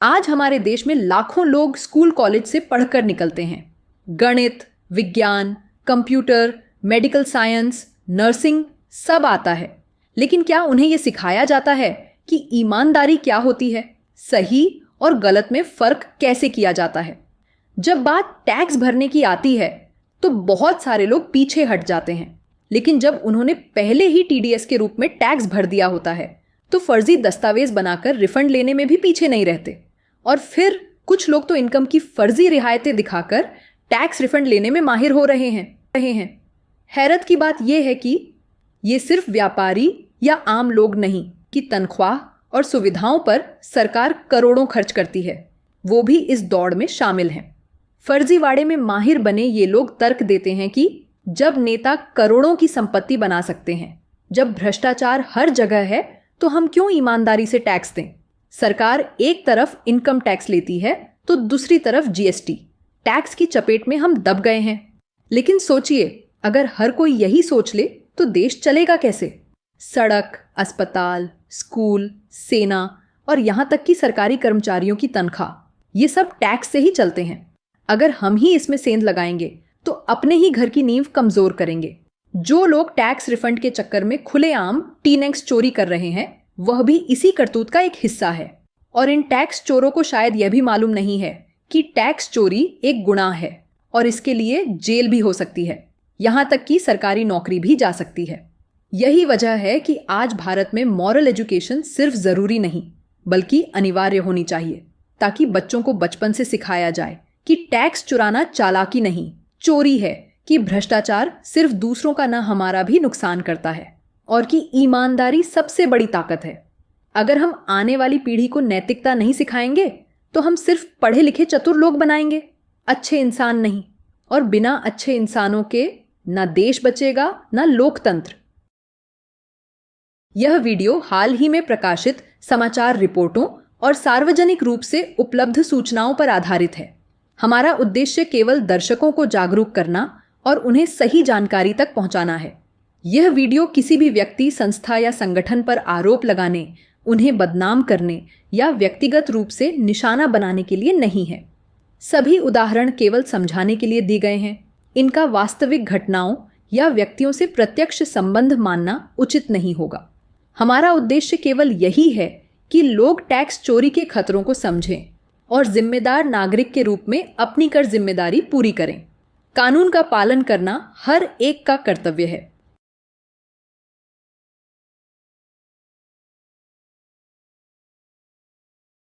आज हमारे देश में लाखों लोग स्कूल कॉलेज से पढ़कर निकलते हैं। गणित, विज्ञान, कंप्यूटर, मेडिकल साइंस, नर्सिंग सब आता है, लेकिन क्या उन्हें यह सिखाया जाता है कि ईमानदारी क्या होती है, सही और गलत में फर्क कैसे किया जाता है? जब बात टैक्स भरने की आती है तो बहुत सारे लोग पीछे हट जाते हैं, लेकिन जब उन्होंने पहले ही टीडीएस के रूप में टैक्स भर दिया होता है तो फर्जी दस्तावेज बनाकर रिफंड लेने में भी पीछे नहीं रहते। और फिर कुछ लोग तो इनकम की फर्जी रियायतें दिखाकर टैक्स रिफंड लेने में माहिर हो रहे हैं। हैरत की बात यह है कि ये सिर्फ व्यापारी या आम लोग नहीं कि तनख्वाह और सुविधाओं पर सरकार करोड़ों खर्च करती है, वो भी इस दौड़ में शामिल हैं। फर्जीवाड़े में माहिर बने ये लोग तर्क देते हैं कि जब नेता करोड़ों की संपत्ति बना सकते हैं, जब भ्रष्टाचार हर जगह है, तो हम क्यों ईमानदारी से टैक्स दें? सरकार एक तरफ इनकम टैक्स लेती है तो दूसरी तरफ जीएसटी। टैक्स की चपेट में हम दब गए हैं। लेकिन सोचिए, अगर हर कोई यही सोच ले तो देश चलेगा कैसे? सड़क, अस्पताल, स्कूल, सेना और यहां तक कि सरकारी कर्मचारियों की तनख्वाह, ये सब टैक्स से ही चलते हैं। अगर हम ही इसमें सेंध लगाएंगे तो अपने ही घर की नींव कमजोर करेंगे। जो लोग टैक्स रिफंड के चक्कर में खुलेआम टीनेक्स चोरी कर रहे हैं, वह भी इसी करतूत का एक हिस्सा है। और इन टैक्स चोरों को शायद यह भी मालूम नहीं है कि टैक्स चोरी एक गुनाह है और इसके लिए जेल भी हो सकती है, यहां तक कि सरकारी नौकरी भी जा सकती है। यही वजह है कि आज भारत में मॉरल एजुकेशन सिर्फ जरूरी नहीं बल्कि अनिवार्य होनी चाहिए, ताकि बच्चों को बचपन से सिखाया जाए कि टैक्स चुराना चालाकी नहीं, चोरी है, कि भ्रष्टाचार सिर्फ दूसरों का न हमारा भी नुकसान करता है और कि ईमानदारी सबसे बड़ी ताकत है। अगर हम आने वाली पीढ़ी को नैतिकता नहीं सिखाएंगे तो हम सिर्फ पढ़े लिखे चतुर लोग बनाएंगे, अच्छे इंसान नहीं। और बिना अच्छे इंसानों के ना देश बचेगा ना लोकतंत्र। यह वीडियो हाल ही में प्रकाशित समाचार रिपोर्टों और सार्वजनिक रूप से उपलब्ध सूचनाओं पर आधारित है। हमारा उद्देश्य केवल दर्शकों को जागरूक करना और उन्हें सही जानकारी तक पहुंचाना है। यह वीडियो किसी भी व्यक्ति, संस्था या संगठन पर आरोप लगाने, उन्हें बदनाम करने या व्यक्तिगत रूप से निशाना बनाने के लिए नहीं है। सभी उदाहरण केवल समझाने के लिए दिए गए हैं। इनका वास्तविक घटनाओं या व्यक्तियों से प्रत्यक्ष संबंध मानना उचित नहीं होगा। हमारा उद्देश्य केवल यही है कि लोग टैक्स चोरी के खतरों को समझें और जिम्मेदार नागरिक के रूप में अपनी कर जिम्मेदारी पूरी करें। कानून का पालन करना हर एक का कर्तव्य है।